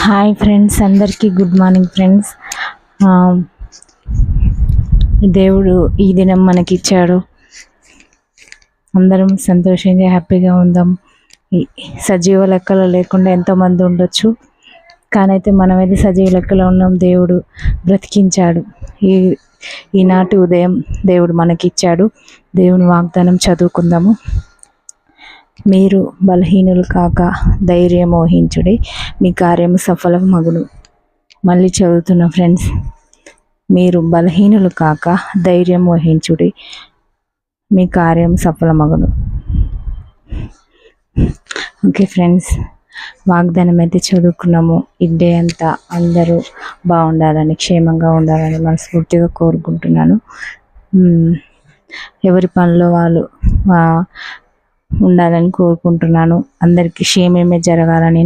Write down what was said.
Hi friends, అందరికీ good morning friends. దేవుడు ఈ దినం మనకిచ్చాడు. అందరం సంతోషంగా హ్యాపీగా ఉందాం. సజీవ లెక్కలో లేకుండా ఎంతోమంది ఉండొచ్చు, కానైతే మనమైతే సజీవ లెక్కలో ఉన్నాం. దేవుడు బ్రతికించాడు. ఈనాటి ఉదయం దేవుడు మనకిచ్చాడు. దేవుని వాగ్దానం చదువుకుందాము. మీరు బలహీనులు కాక ధైర్యం వహించుడి, మీ కార్యము సఫలమగును. మళ్ళీ చదువుతున్న ఫ్రెండ్స్, మీరు బలహీనులు కాక ధైర్యం వహించుడి, మీ కార్యం సఫలమగును. ఓకే ఫ్రెండ్స్, వాగ్దానం అయితే చదువుకున్నాము. ఈ డే అంతా అందరూ బాగుండాలని, క్షేమంగా ఉండాలని మనస్ఫూర్తిగా కోరుకుంటున్నాను. ఎవరి పనిలో వాళ్ళు ఉండాలని కోరుకుంటున్నాను. అందరికీ క్షేమమే జరగాలని